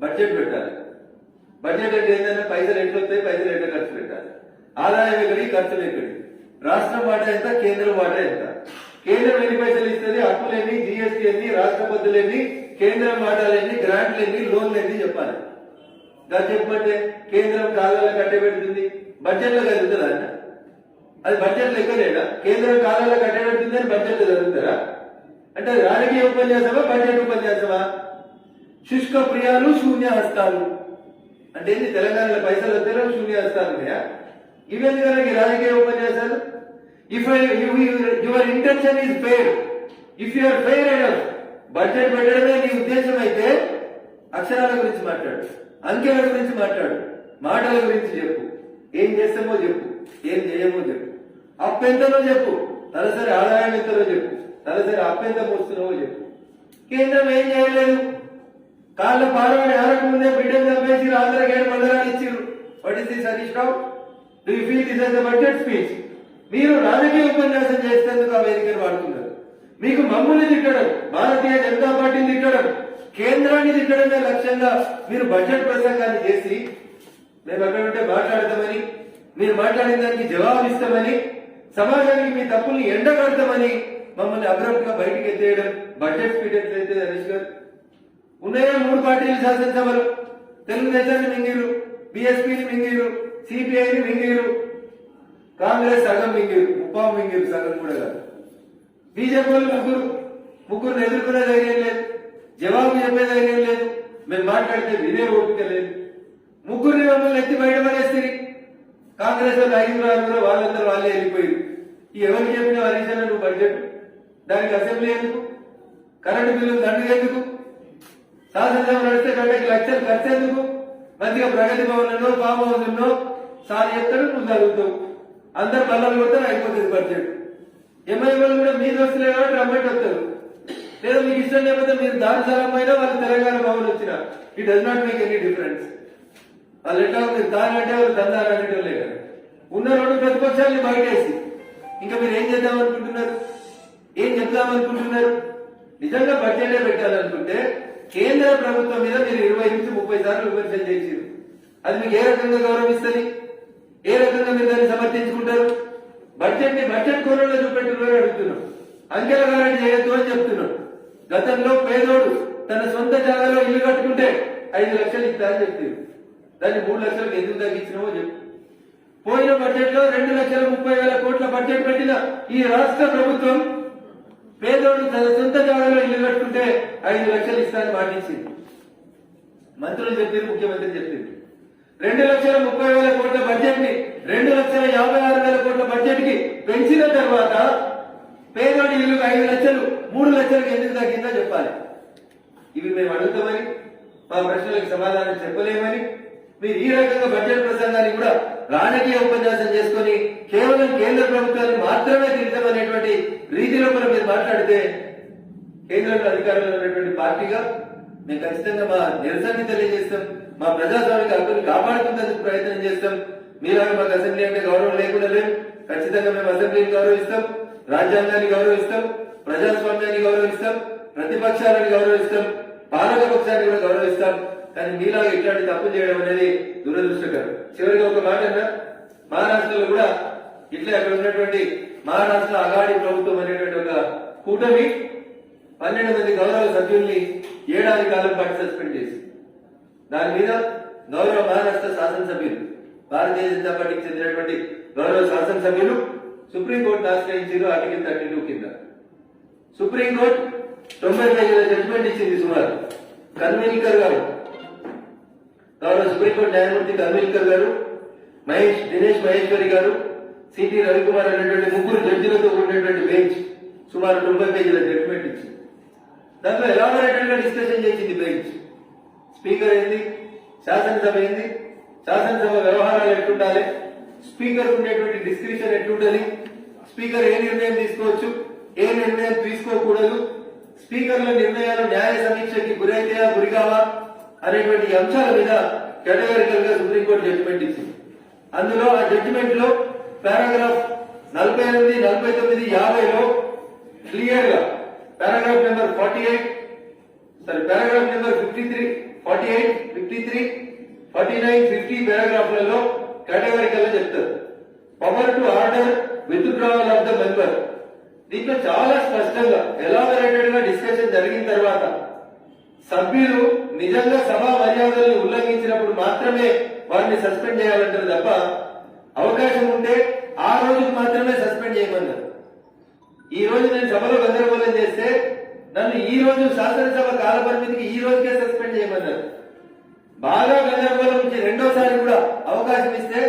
బడ్జెట్ పెట్టాలి. బడ్జెట్ అంటే ఏంటంటే పైసలు ఎట్లా వస్తాయి, పైసలు ఎట్లా ఖర్చు పెట్టాలి, ఆదాయం ఎక్కడి, ఖర్చులు ఎక్కడి, రాష్ట్రం మాట ఎంత, కేంద్రం మాట ఎంత, కేంద్రం ఎన్ని పైసలు ఇస్తుంది, అప్పులేని, జిఎస్టీ ఎన్ని, రాష్ట్ర పద్ధతులేని, కేంద్రం మాటలేని, గ్రాంట్లు ఎన్ని, లోన్లు ఎన్ని చెప్పాలి. దాన్ని చెప్పమంటే కేంద్రం కాలాల కట్టబెడుతుంది, బడ్జెట్ లో కలుగుతుందా అన్న? అది బడ్జెట్ లెక్కలేదా? కేంద్రం కాలాల కట్టబెడుతుంది అని బడ్జెట్ లో జరుగుతారా? అంటే రాజకీయ ఉపన్యాసమా, బడ్జెట్ ఉపన్యాసమా? శుష్క ప్రియాలు, శూన్య హస్తాలు అంటే ఏంటి? తెలంగాణలో పైసలు వస్తారో శూన్య హస్తాలు ఉన్నాయా? ఇవేంటి కదా ఈ రాజకీయ ఉపన్యాసాలు? If your intention is fair, if you are fair enough, budget పెట్టడమే నీ ఉద్దేశం అయితే అక్షరాల గురించి మాట్లాడు, అంకెల గురించి మాట్లాడు, మాటల గురించి చెప్పు, ఏం చేస్తామో చెప్పు, ఏం చేయమో చెప్పు, అప్పెంతనో చెప్పు, తలసరి ఆదాయం ఎంతనో చెప్పు, తలసరి అప్పెంత పోస్తున్నావో చెప్పు. కేంద్రం ఏం చేయలేదు. కాళ్ళ పాల్గొని ఆరకు ముందే బిడ్డలు చంపేసి ఆంధ్రకి 7 మండలాలు ఇచ్చారు. What is this Harish Rao? Do you feel this as a budget speech? మీరు రాజకీయ ఉపన్యాసం చేసేందుకు ఆ వేదికను వాడుతున్నారు. మీకు మమ్మల్ని తిట్టడం, భారతీయ జనతా పార్టీని తిట్టడం, కేంద్రాన్ని తిట్టడమే లక్ష్యంగా మీరు బడ్జెట్ ప్రసంగాన్ని చేసి మేము అక్కడ ఉంటే మాట్లాడతామని, మీరు మాట్లాడిన దానికి జవాబు ఇస్తామని, సమాజానికి మీ తప్పుల్ని ఎండగడతామని మమ్మల్ని అబ్రప్ట్ గా బయటికి ఎత్తేయడం బడ్జెట్ స్పీచ్ ఎట్లయితే హరీష్ గారు? ఉన్నాయా 3 పార్టీలు శాసనసభలు? తెలుగుదేశాన్ని మింగిరు, బీఎస్పీని మింగిరు, సిపిఐని మింగిరు, కాంగ్రెస్ సగం మింగిరు, ముప్పావు మింగిరు, సగం కూడా కాదు. బీజేపీ వాళ్ళు ముగ్గురు ఎదుర్కొనే ధైర్యం లేదు, జవాబు చెప్పే ధైర్యం లేదు, మేము మాట్లాడితే వినే ఓపిక లేదు. ముగ్గురిని మమ్మల్ని ఎత్తి బయట పడేస్తుంది. కాంగ్రెస్ వాళ్ళు 5 వాళ్ళందరూ వాళ్ళే వెళ్ళిపోయారు. ఈ ఎవరికి చెప్పిన హరీష్ అన్న నువ్వు బడ్జెట్, దానికి అసెంబ్లీ ఎందుకు, కరెంటు బిల్లు దండగ ఎందుకు, శాసనసభ నడిస్తే గంటకి లక్షలు ఖర్చు ఎందుకు, మంచిగా ప్రగతి భవన్లో, ఫామ్ హౌస్లో సార్ చెప్తాడు, నువ్వు చదువుతావు, అందరు బల్లలు కొడతారు, అయిపోతుంది బడ్జెట్. ఎంఐఎంలు కూడా మీ దోస్తులే కాబట్టి రమ్మంటే వస్తారు, లేదా మీకు ఇష్టం లేకపోతే మీరు దాని సగం అయినా వాళ్ళు తెలంగాణ భవన్ వచ్చిన it does not make any difference. వాళ్ళు ఎట్లా మీరు దాని అంటే వాళ్ళు దందాలు అనేటోళ్ళే కదా. ఉన్న 2 ప్రతిపక్షాలని బయటేసి ఇంకా మీరు ఏం చేద్దామనుకుంటున్నారు, ఏం చెప్దామనుకుంటున్నారు? నిజంగా బడ్జెటే పెట్టాలనుకుంటే కేంద్ర ప్రభుత్వం మీద మీరు 20 నుంచి 30 సార్లు విమర్శలు చేసారు. అది మీకు ఏ రకంగా గౌరవిస్తుంది? ఏ రకంగా మీరు దాన్ని సమర్థించుకుంటారు? బడ్జెట్ ని బడ్జెట్ కోణంలో చూపెట్టుకుని అడుగుతున్నాం. అంకెల గారెంటీ చేయొద్దు అని చెప్తున్నాడు. గతంలో పేదోడు తన సొంత జాగాలో ఇల్లు కట్టుకుంటే 5 లక్షలు ఇస్తా అని చెప్తుంది. దాన్ని 3 లక్షలకు ఎందుకు తగ్గించినామో చెప్పు. పోయిన బడ్జెట్ లో 2,30,000 కోట్ల బడ్జెట్ పెట్టిన ఈ రాష్ట్ర ప్రభుత్వం పేదోడు తన సొంత జాగాలో ఇల్లు కట్టుకుంటే 5 లక్షలు ఇస్తా అని మాటించింది. మంత్రులు చెప్పింది, ముఖ్యమంత్రి చెప్పింది. 2,30,000 కోట్ల బడ్జెట్ ని 2,56,000 కోట్ల బడ్జెట్ కి పెంచిన తర్వాత పేదోడి ఇల్లుకు 5 లక్షలు 3 లక్షలకు ఎందుకు తగ్గిందో చెప్పాలి. ఇవి మేము అడుగుతామని, మా ప్రశ్నలకు సమాధానం చెప్పలేమని, మీరు ఈ రకంగా బడ్జెట్ ప్రసంగాన్ని కూడా రాజకీయ ఉపన్యాసం చేసుకుని కేవలం కేంద్ర ప్రభుత్వాన్ని మాత్రమే తిడతామనేటువంటి రీతిలో కూడా మీరు మాట్లాడితే కేంద్రంలో అధికారంలో ఉన్నటువంటి పార్టీగా మేము ఖచ్చితంగా మా నిరసనని తెలియజేస్తాం. మా ప్రజాస్వామిక హక్కుని కాపాడుకునేందుకు ప్రయత్నం చేస్తాం. మీలాగా మాకు అసెంబ్లీ అంటే గౌరవం లేకుండా లేవు. ఖచ్చితంగా మేము అసెంబ్లీని గౌరవిస్తాం, రాజ్యాంగాన్ని గౌరవిస్తాం, ప్రజాస్వామ్యాన్ని గౌరవిస్తాం, ప్రతిపక్షాలను గౌరవిస్తాం, పాలక పక్షాన్ని కూడా గౌరవిస్తాం. కానీ మీలాగా ఇట్లాంటి తప్పు చేయడం అనేది దురదృష్టకరం. చివరిగా ఒక మాట అన్నా, మహారాష్ట్రలో కూడా ఇట్లా అక్కడ ఉన్నటువంటి మహారాష్ట్ర అగాడి ప్రభుత్వం అనేటువంటి ఒక కూటమి 12 మంది గౌరవ సభ్యుల్ని ఏడాది కాలం పాటు సస్పెండ్ చేసి, దాని మీద గౌరవ మహారాష్ట్ర శాసనసభ్యులు, భారతీయ జనతా పార్టీకి చెందినటువంటి గౌరవ శాసనసభ్యులు సుప్రీంకోర్టు ఆశ్రయించారు. ఆర్టికల్ 32 కింద సుప్రీంకోర్టు 90 పేజీల జడ్జిమెంట్ ఇచ్చింది. సుమారు కన్వీల్కర్ గారు, గౌరవ సుప్రీంకోర్టు న్యాయమూర్తి కన్వీల్కర్ గారు, దినేష్ మహేశ్వరి గారు, సిటి రవికుమార్ అనేటువంటి 3 జడ్జిలతో ఉన్నటువంటి బెంచ్ సుమారు 90 పేజీల జడ్జిమెంట్ ఇచ్చింది. దాంట్లో ఎలాబొరేటెడ్ గా డిస్కషన్ చేసింది బెంచ్. స్పీకర్ ఏంది, శాసనసభ ఏంది, శాసనసభ వ్యవహారాలు ఎట్లుండాలి, స్పీకర్ ఉండేటువంటి డిస్క్రిప్షన్ ఎట్లుండాలి, స్పీకర్ ఏ నిర్ణయం తీసుకోవచ్చు, ఏ నిర్ణయం తీసుకోకూడదు, స్పీకర్ల నిర్ణయాలు న్యాయ సమీక్షకి గురైతాయా గురికావా అనేటువంటి అంశాల మీద కేటగారికల్ గా సుప్రీంకోర్టు జడ్జిమెంట్ ఇచ్చింది. అందులో ఆ జడ్జిమెంట్ లో పారాగ్రాఫ్ 48, 49, 50లో క్లియర్ గా పారాగ్రాఫ్ నెంబర్ 48, పారాగ్రాఫ్ నెంబర్ 53, 48, 53, 49, 50 పారాగ్రాఫ్లలో కేటగారికల్ గా చెప్తారు power to order withdrawal of the member. దీంట్లో చాలా స్పష్టంగా ఎలాబొరేటెడ్ గా డిస్కషన్ జరిగిన తర్వాత సభ్యులు నిజంగా సభా మర్యాదలను ఉల్లంఘించినప్పుడు మాత్రమే వారిని సస్పెండ్ చేయాలంటారు తప్ప అవకాశం ఉంటే ఆ రోజుకు మాత్రమే సస్పెండ్ చేయమన్నారు. ఈ రోజు నేను సభలో గందరగోళం చేస్తే నన్ను ఈ రోజు శాసనసభ కాల పరిమితికి ఈ రోజుకే సస్పెండ్ చేయమన్నారు. బాగా గందరగోళం నుంచి రెండోసారి కూడా అవకాశం ఇస్తే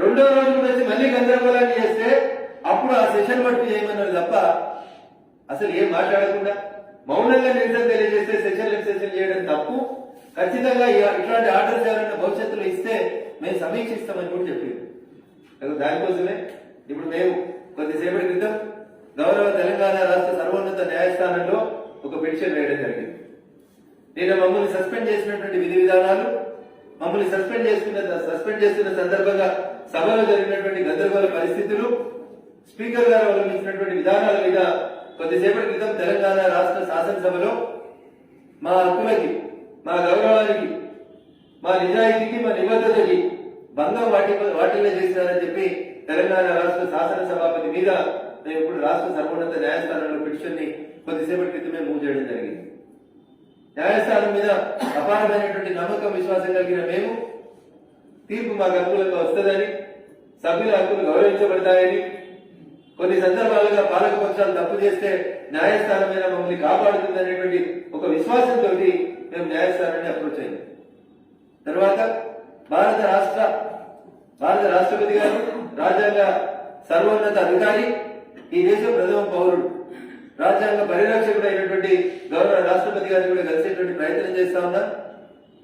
రెండో రోజు కూడా వచ్చి మళ్ళీ గందరగోళాన్ని చేస్తే అప్పుడు ఆ సెషన్ మట్టు చేయమన్నారు తప్ప అసలు ఏం మాట్లాడకుండా మౌనంగా నిరసన తెలియజేస్తే సెషన్ చేయడం తప్పు. ఖచ్చితంగా ఇట్లాంటి ఆర్డర్స్ ఎవరైనా భవిష్యత్తులో ఇస్తే మేము సమీక్షిస్తామని కూడా చెప్పింది. దానికోసమే ఇప్పుడు మేము కొద్దిసేపటి క్రితం గౌరవ తెలంగాణ రాష్ట్ర సర్వోన్నత న్యాయస్థానంలో ఒక పిటిషన్ వేయడం జరిగింది. నేను మమ్మల్ని సస్పెండ్ చేసినటువంటి విధి విధానాలు, మమ్మల్ని సస్పెండ్ చేస్తున్న సందర్భంగా సభలో జరిగినటువంటి గందరగోళ పరిస్థితులు, స్పీకర్ గారు అవలంబించినటువంటి విధానాల మీద కొద్దిసేపటి క్రితం తెలంగాణ రాష్ట్ర శాసనసభలో మా హక్కులకి, మా గౌరవానికి, మా నిజాయితీకి, మా నిబద్ధతకి భంగం వాటిల్లో చేసినారని చెప్పి తెలంగాణ రాష్ట్ర శాసనసభాపతి మీద మేము ఇప్పుడు రాష్ట్ర సర్వోన్నత న్యాయస్థానంలో పిటిషన్ ని కొద్దిసేపటి క్రితమే మూవ్ చేయడం జరిగింది. న్యాయస్థానం మీద అపారమైనటువంటి నమ్మకం, విశ్వాసం కలిగిన మేము తీర్పు మాకు అనుకూలంగా వస్తుందని, సభ్యుల హక్కులు గౌరవించబడతాయని, కొన్ని సందర్భాలుగా పాలక పక్షాలు తప్పు చేస్తే న్యాయస్థానం మీద మమ్మల్ని కాపాడుతుందనేటువంటి ఒక విశ్వాసంతో మేము న్యాయస్థానాన్ని అప్రోచ్ అయ్యాం. తర్వాత భారత రాష్ట్రపతి గారు రాజ్యాంగ సర్వోన్నత అధికారి, ఈ దేశ ప్రథమ పౌరుడు, రాజ్యాంగ పరిరక్షకుడు అయినటువంటి గౌరవ రాష్ట్రపతి గారిని కూడా కలిసేటువంటి ప్రయత్నం చేస్తా ఉన్నాం.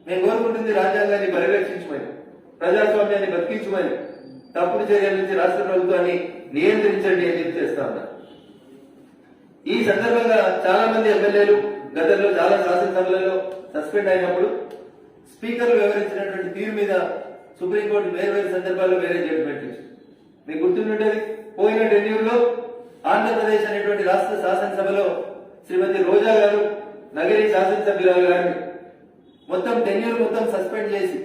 మేము కోరుకుంటుంది రాజ్యాంగాన్ని పరిరక్షించమని, ప్రజాస్వామ్యాన్ని బతికించమని, తప్పుడు చర్యల నుంచి రాష్ట్ర ప్రభుత్వాన్ని నియంత్రించండి అని చెప్పి చేస్తా ఉన్నారు. ఈ సందర్భంగా చాలా మంది ఎమ్మెల్యేలు గతంలో చాలా శాసనసభలలో సస్పెండ్ అయినప్పుడు స్పీకర్లు వివరించినటువంటి తీరు మీద సుప్రీంకోర్టు వేరు సందర్భాల్లో వేరే జడ్జిమెంట్ ఇచ్చింది. మీకు గుర్తుంటుంది, పోయిన టెన్యూర్లో ఆంధ్రప్రదేశ్ అనేటువంటి రాష్ట్ర శాసనసభలో శ్రీమతి రోజా గారు, నగరి శాసనసభ్యురాలు గారిని మొత్తం టెన్యూర్ మొత్తం సస్పెండ్ చేసి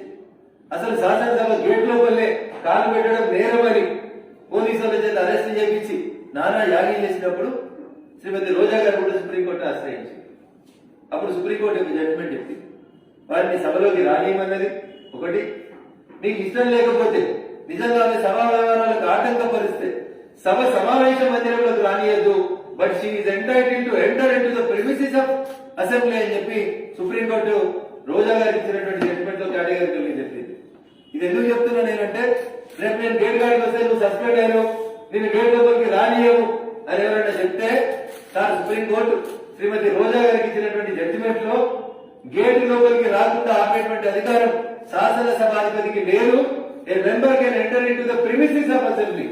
అసలు శాసనసభ గేట్ లోపలే కాలు పెట్టడం నేరమని పోలీసుల చేత అరెస్ట్ చేయించి నానా యాగీ చేసినప్పుడు శ్రీమతి రోజా గారు కూడా సుప్రీంకోర్టు ఆశ్రయించింది. అప్పుడు సుప్రీంకోర్టు యొక్క జడ్జిమెంట్ చెప్పింది, వారిని సభలోకి రానియమన్నది. ఒకటి, మీకు ఇష్టం లేకపోతే నిజంగా ఆమె సభా వ్యవహారాలకు ఆటంకపరిస్తే సభ సమావేశ మందిరంలోకి రానియద్దు, but she is entitled to enter into the premises of assembly అని చెప్పి సుప్రీంకోర్టు రోజా గారికి ఇచ్చినటువంటి జడ్జిమెంట్ లో కేటగిరికల్గా చెప్పింది. ఇది ఎందుకు చెప్తున్నా నేనంటే, రేపు నేను గేట్ గాడికి వస్తే నువ్వు సస్పెండ్ అయ్యావు, నేను గేట్ లోపలికి రానియవు అని ఎవరైనా చెప్తే, సార్ సుప్రీంకోర్టు శ్రీమతి రోజా గారికి ఇచ్చినటువంటి జడ్జిమెంట్ లో గేట్ లోపలికి రాకుండా ఆపేటువంటి అధికారం శాసనసభాధిపతికి లేదు. A member can enter into the premises of assembly.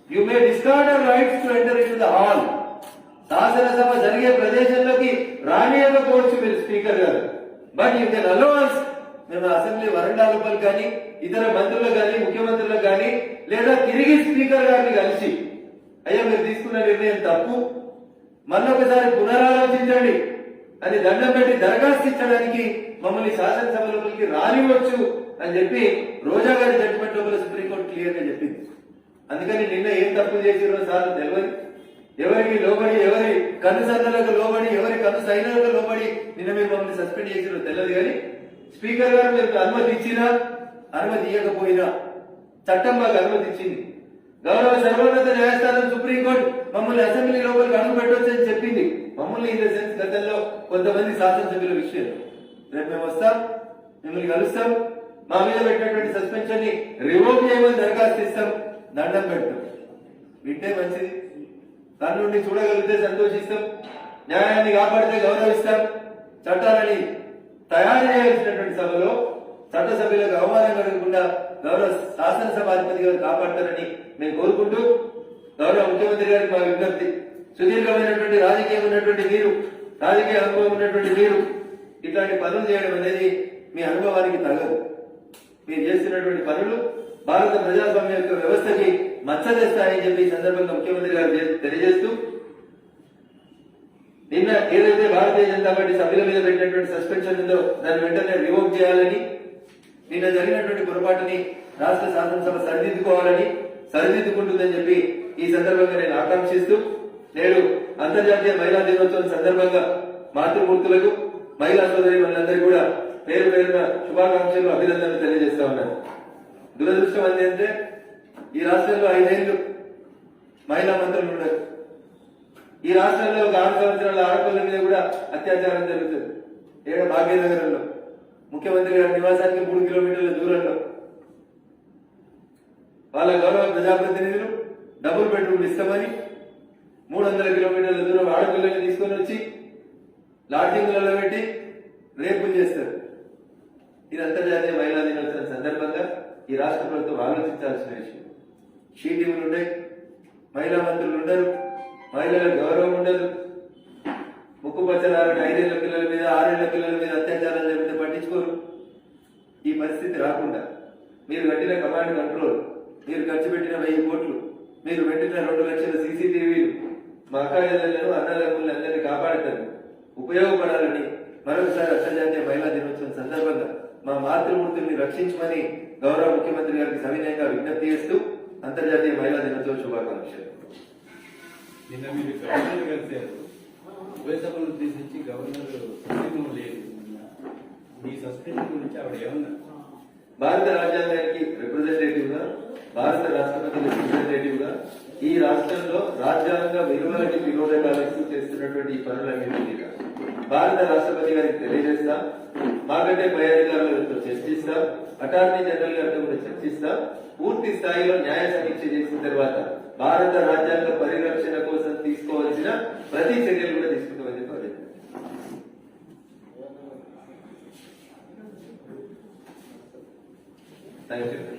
You may discard hour rights to enter into the hall. శాసనసభ జరిగే ప్రదేశంలోకి రానియకపోవచ్చు మీరు స్పీకర్ గారు, బట్ యూ కెన్ అలౌన్స్. మేము అసెంబ్లీ వరండా లోపలి కానీ ఇతర మంత్రులకు కానీ ముఖ్యమంత్రులకు కానీ లేదా తిరిగి స్పీకర్ గారిని కలిసి, అయ్యా మీరు తీసుకున్న నిర్ణయం తప్పు, మళ్ళొకసారి పునరాలోచించండి అని దండం పెట్టి దరఖాస్తు ఇచ్చడానికి మమ్మల్ని శాసనసభ లోపలికి రానివచ్చు అని చెప్పి రోజా గారి జడ్జిమెంట్ లోపల సుప్రీంకోర్టు క్లియర్ గా చెప్పింది. అందుకని నిన్న ఏం తప్పులు చేసిరో సార్ తెలియదు, ఎవరికి లోబడి, ఎవరి కనుసన్నలకు లోబడి, ఎవరి కను సైన్యాలకు లోబడి నిన్న మీరు మమ్మల్ని సస్పెండ్ చేసిరో తెలియదు. కానీ స్పీకర్ గారు మీరు అనుమతి ఇచ్చినా అనుమతి ఇవ్వకపోయినా చట్టం మాకు అనుమతి ఇచ్చింది. గౌరవ సర్వోన్నత న్యాయస్థానం సుప్రీంకోర్టు మమ్మల్ని అసెంబ్లీ లోపలికి అడుగు పెట్టవచ్చు అని చెప్పింది. మమ్మల్ని ఇన్ ద సెన్స్ గతంలో కొంతమంది శాసనసభ్యుల విషయం, రేపు మేము వస్తాం, మిమ్మల్ని కలుస్తాం, మా మీద పెట్టినటువంటి సస్పెన్షన్ ని రివోక్ చేయమని దరఖాస్తు ఇస్తాం, దండం పెడతాం. వింటే మంచిది, దాని నుండి చూడగలిగితే సంతోషిస్తాం, న్యాయాన్ని కాపాడితే గౌరవిస్తాం. చట్టాలని తయారు చేయాల్సినటువంటి సభలో చట్టసభ్యులకు అవమానం కలగకుండా గౌరవ శాసనసభాధిపతి గారు కాపాడతారని మేము కోరుకుంటూ, గౌరవ ముఖ్యమంత్రి గారికి మా విజ్ఞప్తి, సుదీర్ఘమైనటువంటి రాజకీయం ఉన్నటువంటి మీరు, రాజకీయ అనుభవం ఉన్నటువంటి మీరు ఇట్లాంటి పనులు చేయడం అనేది మీ అనుభవానికి తగదు. మీరు చేస్తున్నటువంటి పనులు భారత ప్రజాస్వామ్య యొక్క వ్యవస్థకి మచ్చ తెస్తాయని చెప్పి ఈ సందర్భంగా ముఖ్యమంత్రి గారు తెలియజేస్తూ, నిన్న ఏదైతే భారతీయ జనతా పార్టీ సభ్యుల మీద పెట్టినటువంటి సస్పెన్షన్ ఉందో దాన్ని వెంటనే రివోక్ చేయాలని, నిన్న జరిగినటువంటి పొరపాటుని రాష్ట్ర శాసనసభ సరిదిద్దుకుంటుందని చెప్పి ఈ సందర్భంగా నేను ఆకాంక్షిస్తూ, నేడు అంతర్జాతీయ మహిళా దినోత్సవం సందర్భంగా మాతృమూర్తులకు, మహిళా సోదరి మనందరికీ కూడా పేరు పేరున శుభాకాంక్షలు, అభినందనలు తెలియజేస్తా ఉన్నారు. దురదృష్టం ఏంటంటే ఈ రాష్ట్రంలో 5 ఏళ్లు మహిళా మంత్రులు ఉన్నారు. ఈ రాష్ట్రంలో ఒక 6 సంవత్సరాల ఆడపిల్లల మీద కూడా అత్యాచారం జరుగుతుంది. ఏడ భాగ్యనగరంలో ముఖ్యమంత్రి గారి నివాసానికి 3 కిలోమీటర్ల దూరంలో వాళ్ళ గౌరవ ప్రజాప్రతినిధులు డబుల్ బెడ్రూమ్ ఇస్తామని 300 కిలోమీటర్ల దూరం ఆడపిల్లల్ని తీసుకొని వచ్చి లాడ్జింగ్లలో పెట్టి రేపులు చేస్తారు. ఇది అంతర్జాతీయ మహిళా దినోత్సవం సందర్భంగా ఈ రాష్ట్ర ప్రభుత్వం ఆలోచించాల్సిన విషయం. షీటీములు ఉన్నాయి, మహిళా మంత్రులు ఉండరు, మహిళల గౌరవం ఉండదు. ముక్కు పచ్చలారని 5 ఏళ్ల పిల్లల మీద 6 ఏళ్ల పిల్లల మీద అత్యాచారం జరిగితే పట్టించుకోరు. ఈ పరిస్థితి రాకుండా మీరు కట్టిన కమాండ్ కంట్రోల్, మీరు ఖర్చు పెట్టిన 1000 కోట్లు, మీరు పెట్టిన 2 లక్షల సీసీటీవీలు మా అక్కాయిలను అన్నదమ్ములను అందరినీ కాపాడుతారు, ఉపయోగపడాలని మరొకసారి అంతర్జాతీయ మహిళా దినోత్సవం సందర్భంగా మా మాతృమూర్తుల్ని రక్షించమని గౌరవ ముఖ్యమంత్రి గారికి సవినయంగా విజ్ఞప్తి చేస్తూ అంతర్జాతీయ మహిళా దినోత్సవ శుభాకాంక్షలు. నిన్న మీరు గవర్నర్ కలిసారు, ఉభయ సభలు ఉద్దేశించి గవర్నర్ సస్పెండ్ లేదు, మీ సస్పెన్షన్ గురించి ఆవిడ ఏమన్నా? భారత రాజ్యాంగానికి రిప్రజెంటేటివ్ గా, భారత రాష్ట్రపతికి రిప్రజెంటేటివ్ గా ఈ రాష్ట్రంలో రాజ్యాంగ విలువలకి విరోధకాలకు చేస్తున్నటువంటి ఈ పనులన్నింటినీ భారత రాష్ట్రపతి గారికి తెలియజేస్తా, మాకంటే పై అధికారులతో చర్చిస్తా, అటార్నీ జనరల్ గారితో కూడా చర్చిస్తా, పూర్తి స్థాయిలో న్యాయ సమీక్ష చేసిన తర్వాత భారత రాజ్యాంగ పరిరక్షణ కోసం తీసుకోవాల్సిన ప్రతి చర్యలు కూడా తీసుకుంటామని చెప్పాలి. Thank you.